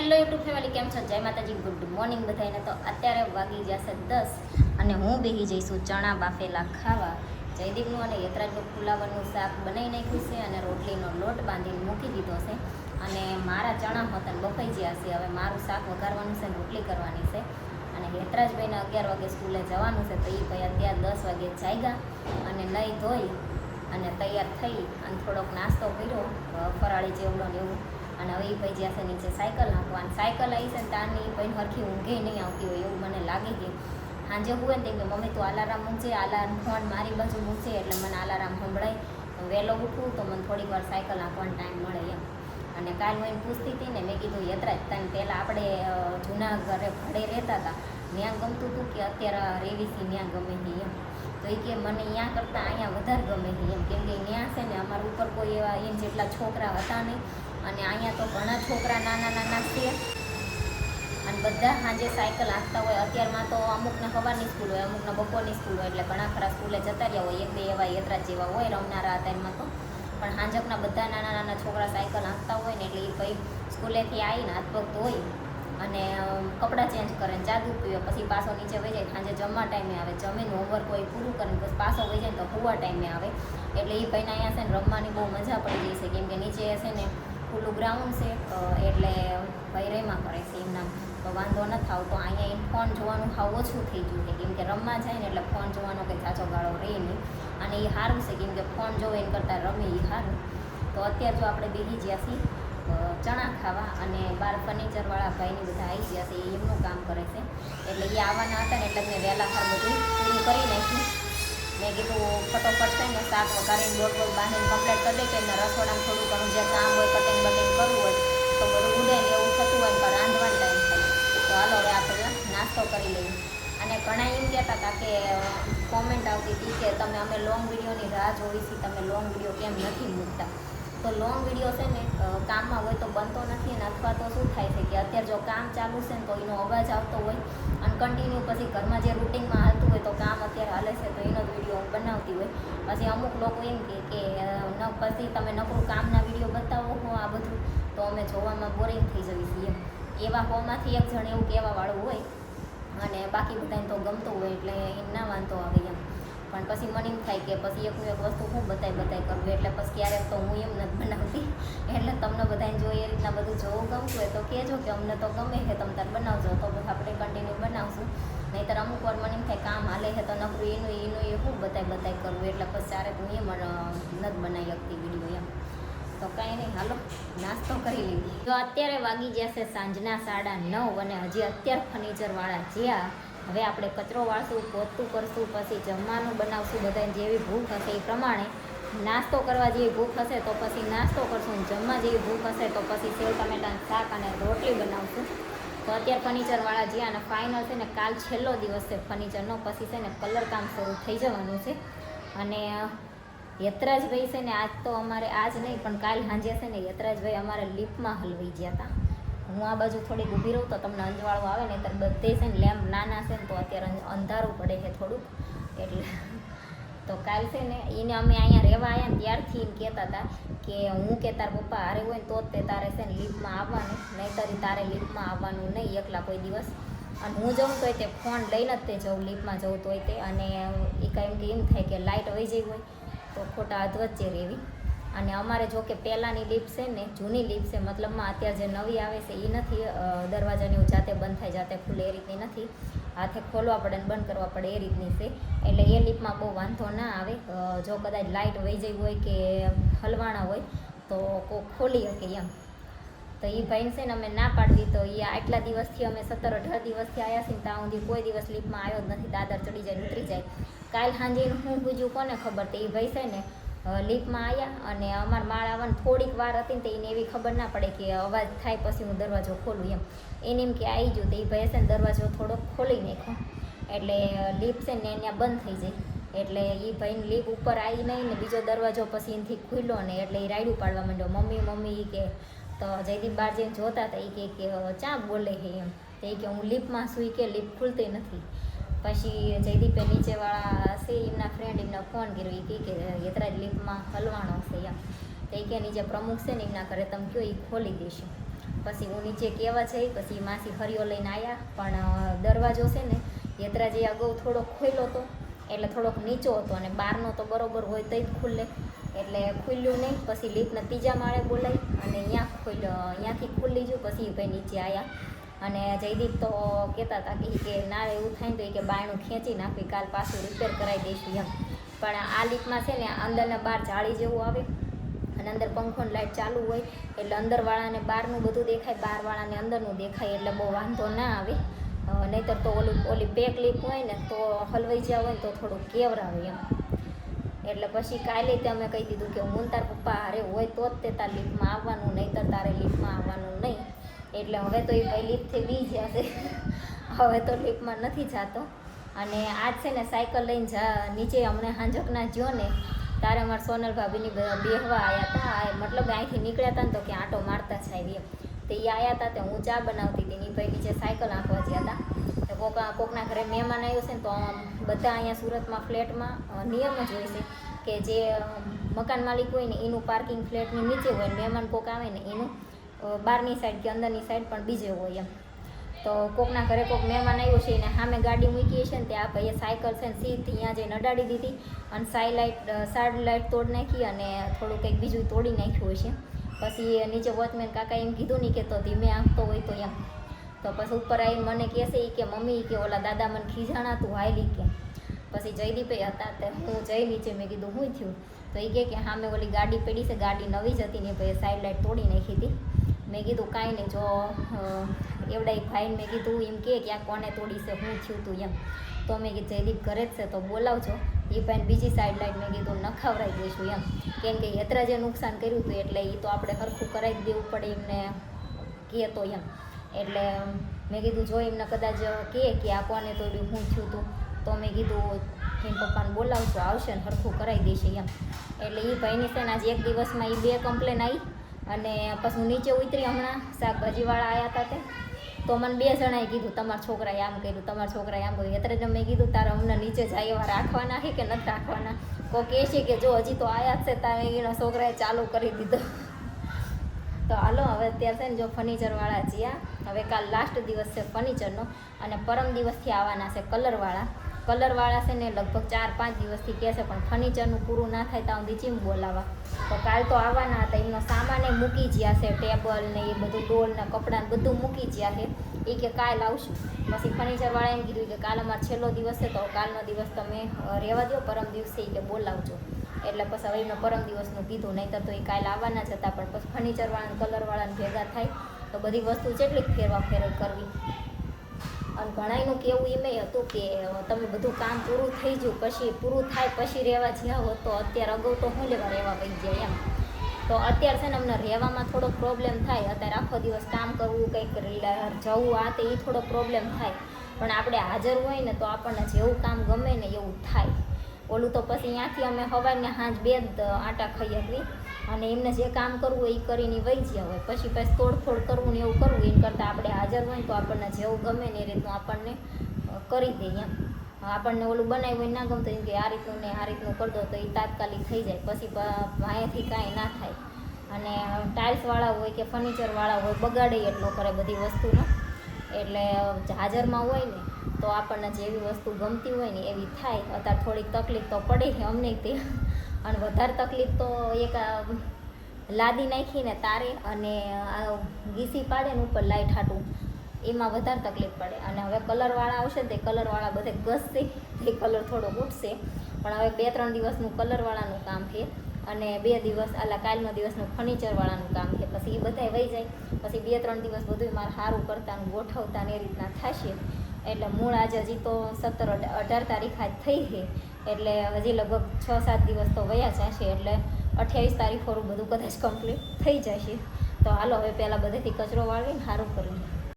Hello YouTube family, કેમ છો? જય માતાજી, ગુડ મોર્નિંગ બધાને. તો અત્યારે વાગી જશે 10 અને હું બેસી જઈશું ચણા બાફેલા ખાવા. જયદીપનું અને યતરાજનું ફુલાવરનું શાક બનાવી નાખ્યું છે અને રોટલીનો લોટ બાંધીને મૂકી દીધો છે. અને મારા ચણા હોતા બફાઈ ગયા છે. હવે મારું શાક વઘારવાનું છે, રોટલી કરવાની છે. અને યતરાજભાઈને 11 વાગે સ્કૂલે જવાનું છે, તો એ ભાઈ અત્યારે 10 વાગે જાગ્યા અને નહીં ધોઈ અને તૈયાર થઈ અને થોડોક નાસ્તો કર્યો, ફરાળી ચેવડો ને એવું. અને હવે એ ભાઈ જ્યાં છે નીચે સાયકલ હાંકવાની. સાયકલ આવી છે ને તારની ભાઈને હરખી ઊંઘે નહીં આવતી હોય એવું મને લાગી ગયું. સાંજે હુએ ને કે મમ્મી તું અલાર્મ મૂકજે, અલાર્મ ફોન મારી બાજુ મૂકજે એટલે મને અલાર્મ સંભળાય. વહેલો ઉઠવું તો મને થોડીક વાર સાયકલ હાંકવાનો ટાઈમ મળે એમ. અને કાલ હું એને પૂછતી હતી ને, મેં કીધું યતરાજ તને પહેલાં આપણે જૂના ઘરે ભાડે રહેતા હતા ત્યાં ગમતું હતું કે અત્યારે રેવીસી ત્યાં ગમે છે એમ. તો એ કે મને ત્યાં કરતાં અહીંયા વધારે ગમે છે એમ, કેમ કે ત્યાં છે ને અમારા ઉપર કોઈ એવા એમ જેટલા છોકરા હતા નહીં. અને અહીંયા તો ઘણા છોકરા નાના નાના છે અને બધા સાંજે સાયકલ હાંકતા હોય. અત્યારમાં તો અમુકને સવારની સ્કૂલ હોય, અમુકને બપોરની સ્કૂલ હોય, એટલે ઘણા ખરા સ્કૂલે જતા રહ્યા હોય. એક બે એવા યતરાજ જેવા હોય રમનારા હતા એમાં તો. પણ સાંજકના બધા નાના નાના છોકરા સાયકલ હાંકતા હોય ને, એટલે એ ભાઈ સ્કૂલેથી આવીને હાથ પગ ધોઈ અને કપડાં ચેન્જ કરે ને જાદુ પીવે, પછી પાછો નીચે વહી જાય. સાંજે જમવા ટાઈમે આવે, જમીન હોમવર્ક હોય પૂરું કરીને પછી પાછો વહી જાય ને તો હુવા ટાઈમે આવે. એટલે એ ભાઈને અહીંયા છે ને રમવાની બહુ મજા પડી ગઈ છે, કેમ કે નીચે છે ને ખુલ્લું ગ્રાઉન્ડ છે, એટલે ભાઈ રેમાં કરે છે એમના. તો વાંધો નથી આવતો. અહીંયા એને ફોન જોવાનું હાવ ઓછું થઈ ગયું છે, કેમ કે રમવા જાય ને એટલે ફોન જોવાનો કંઈ સાચો ગાળો રહે નહીં. અને એ સારું છે, કેમ કે ફોન જોવે એને કરતાં રમે એ સારું. તો અત્યારે જો આપણે બેસી ગયા છીએ ચણા ખાવા, અને બહાર ફર્નિચરવાળા ભાઈની બધા આવી ગયા છે, એ એમનું કામ કરે છે. એટલે એ આવવાના હતા ને એટલે મેં વહેલા ખાર બધું પૂરું કરી નાખ્યું. મેં કીધું ફટોફટ થઈને શાક વઘારીને લોટ બોટ બાંધીને કમ્પ્લીટ કરી દે, કે એમને રસોડામાં થોડું ઘણું જે કામ હોય કટિંગ બટિંગ કરવું હોય તો બધું ઉડે ને એવું થતું હોય પણ રાંધવાનો ટાઈમ થાય. તો હાલો હવે આપણે નાસ્તો કરી લઈએ. અને ઘણા એમ કહેતા હતા કે કોમેન્ટ આવતી હતી કે તમે અમે લોંગ વિડીયોની રાહ જોઈ છીએ, તમે લોંગ વિડીયો કેમ નથી મૂકતા. તો લોંગ વિડીયો છે ને કામમાં હોય તો બનતો નથી ને, અથવા તો શું થાય છે કે અત્યારે જો કામ ચાલુ છે ને તો એનો અવાજ આવતો હોય અને કન્ટિન્યુ પછી ઘરમાં જે રૂટિનમાં હાલતું હોય તો કામ અત્યારે હાલે છે તો એનો જ વિડીયો હું બનાવતી હોય. પછી અમુક લોકો એમ કે પછી તમે નકરું કામના વિડીયો બતાવો હો આ બધું, તો અમે જોવામાં બોરિંગ થઈ જવી છીએ એમ. એવા હોમાંથી એક જણ એવું કહેવાવાળું હોય અને બાકી બધાને તો ગમતું હોય એટલે એમ ના વાંધો આવે એમ. પણ પછી મને એમ થાય કે પછી એકનું એક વસ્તુ હું બતાવી કરવું, એટલે પછી ક્યારેક તો હું એમ નથી બનાવતી. એટલે તમને બધાને જો એ રીતના બધું જોવું ગમતું હોય તો કહેજો કે અમને તો ગમે છે, તમે તાર બનાવજો, તો પછી આપણે કન્ટિન્યુ બનાવશું. નહીંતર અમુક વાર મને એમ થાય કામ હાલે છે તો નકરું એનું એ હું બતાવી કરવું, એટલે પછી ચારે હું એમ નથી બનાવી શકતી વિડીયો એમ. તો કાંઈ નહીં, હાલો નાસ્તો કરી લીધી. તો અત્યારે વાગી જશે સાંજના 9:30 અને હજી અત્યારે ફર્નિચરવાળા જ્યાં. હવે આપણે કચરો વાળશું, પોતું કરશું, પછી જમવાનું બનાવશું. બધાને જેવી ભૂખ હશે એ પ્રમાણે. નાસ્તો કરવા જેવી ભૂખ હશે તો પછી નાસ્તો કરશું, જમવા જેવી ભૂખ હશે તો પછી સેવ ટમેટાનું શાક અને રોટલી બનાવશું. તો અત્યારે ફર્નિચરવાળા જ્યાં અને ફાઇનલ છે ને કાલ છેલ્લો દિવસ છે ફર્નિચરનો, પછી છે ને કલર કામ શરૂ થઈ જવાનું છે. અને યતરાજભાઈ છે ને આજ તો અમારે આજ નહીં પણ કાલ સાંજે છે ને યતરાજભાઈ અમારે લિફ્ટમાં હલવાઈ ગયા હતા. હું આ બાજુ થોડીક ઊભી રહું તો તમને અંજવાળું આવે ને, ત્યારે બધે છે ને લેમ્પ નાના છે ને તો અત્યારે અંધારું પડે છે થોડુંક. એટલે તો કાલ છે ને એને અમે અહીંયા રહેવા આવ્યા ને ત્યારથી એમ કહેતા હતા કે હું કે તાર પપ્પા હારે હોય ને તો જ તે તારે છે ને લિફ્ટમાં આવવાનું, નહીંતર તારે લિફ્ટમાં આવવાનું નહીં એકલા કોઈ દિવસ. અને હું જઉં તોય તે ફોન લઈને જ તે જઉં, લિફ્ટમાં જવું તોય તે. અને એ કાંઈ કે એમ થાય કે લાઇટ વહી જઈ હોય તો ખોટા અધવચ્ચે રહેવી. અને અમારે જો કે પહેલાંની લિફ્ટ છે ને જૂની લિફ્ટ છે, મતલબમાં અત્યારે જે નવી આવે છે એ નથી. દરવાજાની એવું જાતે બંધ થાય જાતે ખુલે એ રીતની નથી, હાથે ખોલવા પડે ને બંધ કરવા પડે એ રીતની છે. એટલે એ લિફ્ટમાં બહુ વાંધો ના આવે. જો કદાચ લાઇટ વહી જઈ હોય કે હલવાણા હોય તો કોઈ ખોલી શકે એમ. તો એ ભાઈને છે ને અમે ના પાડવી, તો એ આટલા દિવસથી અમે 17-18 દિવસથી આવ્યા છીએ ત્યાં સુધી કોઈ દિવસ લિફ્ટમાં આવ્યો જ નથી. દાદર ચડી જાય ઉતરી જાય. કાલ સાંજે હું પૂછ્યું કોને ખબર, તો એ ભાઈ છે ને લિફ્ટમાં આવ્યા અને અમારા માળ આવવાની થોડીક વાર હતી ને તો એને એવી ખબર ના પડે કે અવાજ થાય પછી હું દરવાજો ખોલું એમ. એને એમ કે આવી ગયું, તો એ ભાઈ છે ને દરવાજો થોડોક ખોલી નાખ્યો એટલે લિફ્ટ છે ને ત્યાં બંધ થઈ જાય. એટલે એ ભાઈને લિફ્ટ ઉપર આવી નહીં ને બીજો દરવાજો પછી એનાથી ખુલ્લો ને, એટલે એ રાયડું પાડવા માંડ્યો, મમ્મી મમ્મી એ કે. તો જયદીપ બહાર જઈને જોતા હતા, એ કે ચા બોલે છે એમ. તો એ કે હું લિફ્ટમાં સુઈ કે લિફ્ટ ખુલતી નથી. પછી જયદીપે નીચેવાળા છે એમના ફ્રેન્ડ એમને ફોન કર્યો, એ કે યતરાજ લિફ્ટમાં હલવાનો છે એમ. તો એ કે નીચે પ્રમુખ છે ને એમના ઘરે તમે કહો એ ખોલી દેશે. પછી હું નીચે કહેવા જઈ, પછી માસી હરિયો લઈને આવ્યા, પણ દરવાજો છે ને યત્રાજી અગાઉ થોડોક ખુલ્લો હતો એટલે થોડોક નીચો હતો, અને બહારનો તો બરોબર હોય તો જ ખુલ્લે, એટલે ખુલ્યું નહીં. પછી લિફ્ટને ત્રીજા માળે બોલાવી અને અહીંયાથી ખુલ્લી ગયું. પછી ભાઈ નીચે આવ્યા, અને જયદીપ તો કહેતા હતા કે ના એવું થાય ને તો કે બાયણું ખેંચી નાખવી, કાલ પાછું રિપેર કરાવી દઈશું એમ. પણ આ લિફ્ટમાં છે ને અંદરના બહાર જાળી જેવું આવે, અને અંદર પંખો લાઇટ ચાલુ હોય, એટલે અંદરવાળાને બહારનું બધું દેખાય, બહારવાળાને અંદરનું દેખાય, એટલે બહુ વાંધો ના આવે. નહીંતર તો ઓલી પેક લિફ્ટ હોય ને તો હલવાઈ જ્યાં હોય ને તો થોડુંક કેવરાવે એમ. એટલે પછી કાલે તે અમે કહી દીધું કે હું તાર પપ્પા હારે હોય તો જ તે તાર લિફ્ટમાં આવવાનું, નહીંતર તારે લિફ્ટમાં આવવાનું નહીં. એટલે હવે તો એ ભાઈ લિફ્ટથી બી જશે, હવે તો લિફ્ટમાં નથી જતો. અને આજ છે ને સાયકલ લઈને નીચે હમણાં હાંજકના જો ને તારે અમારા સોનલ ભાભીની બેહવા આવ્યા હતા, મતલબ અહીંથી નીકળ્યા હતા ને તો કે આંટો મારતા જાય એમ. તો એ આવ્યા હતા, તો હું ચા બનાવતી હતી, એ ભાઈ નીચે સાયકલ આંકવા ગયા હતા. તો કોકના ઘરે મહેમાન આવ્યો છે ને તો બધા અહીંયા સુરતમાં ફ્લેટમાં નિયમ જ હોય છે કે જે મકાન માલિક હોય ને એનું પાર્કિંગ ફ્લેટની નીચે હોય, મહેમાન કોક આવે ને એનું બહારની સાઈડ કે અંદરની સાઈડ પણ બીજે હોય એમ. તો કોકના ઘરે કોક મહેમાન આવ્યો છે એને સામે ગાડી મૂકી છે ને ત્યાં ભાઈએ સાયકલ છે ને સીધી ત્યાં જઈને અડાડી દીધી, અને સાઈડ લાઇટ તોડી નાખી, અને થોડું કંઈક બીજું તોડી નાખ્યું હોય છે. પછી નીચે વોચમેન કાકા એમ કીધું નહીં કે તો ધીમે આંકતો હોય તો એમ. તો પછી ઉપર આવી મને કહેશે કે મમ્મી કે ઓલા દાદા મને ખીજાણા તું હાયલી કે. પછી જયદીપે હતા તે હું જઈ નીચે, મેં કીધું શું થયું? તો એ કહે કે હા મેં ઓલી ગાડી પડી છે, ગાડી નવી જ હતી ને ભાઈ સાઈડ લાઇટ તોડી નાખી હતી. મેં કીધું કાંઈ નહીં, જો એવડા ભાઈને મેં કીધું એમ કે આ કોને તોડી છે, શું થયું તું એમ. તો મેં કીધું જયદીપ ઘરે જ છે તો બોલાવજો. એ ભાઈને બીજી સાઈડ લાઈટ મેં કીધું નખાવરાઈ દઈશું એમ, કેમ કે યત્રા જે નુકસાન કર્યું હતું એટલે એ તો આપણે સરખું કરાવી દેવું પડે એમને કહેતો એમ. એટલે મેં કીધું જો એમને કદાચ કે આ કોને તોડ્યું, શું થયું હતું, તો મેં કીધું એમ પપ્પાને બોલાવજો, આવશે ને સરખું કરાવી દઈશે એમ. એટલે એ ભાઈની છે ને આજે એક દિવસમાં એ 2 કમ્પ્લેન આવી. અને પછી હું નીચે ઉતરી, હમણાં શાકભાજીવાળા આવ્યા હતા તે તો મને 2 જણાએ કીધું તમારા છોકરાએ આમ કર્યું, તમારા છોકરાએ આમ કર્યું. એટલે જ મેં કીધું તારે અમને નીચે જાય એવા રાખવાના છે કે નથી રાખવાના? કોઈ કહે છે કે જો હજી તો આયા જ છે, તારે એના છોકરાએ ચાલુ કરી દીધો. તો હાલો હવે અત્યારે છે ને જો ફર્નિચરવાળા જ્યાં હવે કાલ લાસ્ટ દિવસ છે ફર્નિચરનો, અને પરમ દિવસથી આવવાના છે કલરવાળા છે ને લગભગ 4-5 દિવસથી કહે છે, પણ ફર્નિચરનું પૂરું ના થાય તો સુધી ચીમ બોલાવા. તો કાલ તો આવવાના હતા, એમનો સામાન મૂકી જ્યાં છે, ટેબલ ને એ બધું ડોલ ને કપડાં બધું મૂકી જ્યાં છે. એ કે કાલ આવશું. પછી ફર્નિચરવાળા એમ કીધું કે કાલ અમારો છેલ્લો દિવસ છે તો કાલનો દિવસ તમે રહેવા દો, પરમ દિવસે કે બોલાવજો. એટલે પછી હવે એમને પરમ દિવસનું કીધું, નહીંતર તો એ કાલે આવવાના જ હતા. પણ પછી ફર્નિચરવાળાને કલરવાળાને ભેગા થાય તો બધી વસ્તુ જેટલી ફેરવા કરવી. અને ઘણાયનું કેવું એમ હતું કે તમે બધું કામ પૂરું થઈ ગયું પછી પૂરું થાય પછી રહેવા જ્યાં હો, તો અત્યારે અગાઉ તો હું લેવા રહેવા વહી જાય એમ. તો અત્યારે છે ને અમને રહેવામાં થોડો પ્રોબ્લેમ થાય. અત્યારે આખો દિવસ કામ કરવું, કંઈક જવું આ તે એ થોડો પ્રોબ્લેમ થાય. પણ આપણે હાજર હોય ને તો આપણને જેવું કામ ગમે ને એવું થાય. ઓલું તો પછી ત્યાંથી અમે સવારને સાંજ 2 આટા ખાઈ હતી, અને એમને જે કામ કરવું હોય એ કરીને વહી ગયા હોય. પછી તોડફોડ કરવું ને એવું કરવું, એમ કરતાં આપણે હાજર હોય ને તો આપણને જેવું ગમે ને એ રીતનું આપણને કરી દે એમ. આપણને ઓલું બનાવ્યું હોય ના ગમતું એમ કે આ રીતનું ને આ રીતનું કરી દો તો એ તાત્કાલિક થઈ જાય. પછી વાંયાથી કાંઈ ના થાય. અને ટાઇલ્સવાળા હોય કે ફર્નિચરવાળા હોય બગાડે એટલો કરે બધી વસ્તુનો. એટલે હાજરમાં હોય ને તો આપણને જેવી વસ્તુ ગમતી હોય ને એવી થાય. અત્યારે થોડીક તકલીફ તો પડે છે અમને તે, અને વધારે તકલીફ તો એક લાદી નાખીને તારે અને ઘીસી પાડે ને ઉપર લાઇટ હાટું, એમાં વધારે તકલીફ પડે. અને હવે કલરવાળા આવશે ને તે કલરવાળા બધે ઘસશે, તે કલર થોડો ઉઠશે. પણ હવે 2-3 દિવસનું કલરવાળાનું કામ છે, અને 2 દિવસ કાલનો દિવસનું ફર્નિચરવાળાનું કામ છે. પછી એ બધાય વહી જાય. પછી 2-3 દિવસ બધું મારે સારું કરતા ને ગોઠવતા ને એ રીતના થશે. એટલે મૂળ આજે હજી તો 17-18 તારીખ આજ થઈ છે, એટલે હજી લગભગ 6-7 દિવસ તો વયા જશે. એટલે 28 તારીખ બધું કદાચ કમ્પ્લીટ થઈ જશે. તો હાલો હવે પહેલાં બધેથી કચરો વાળીને સારું કરી.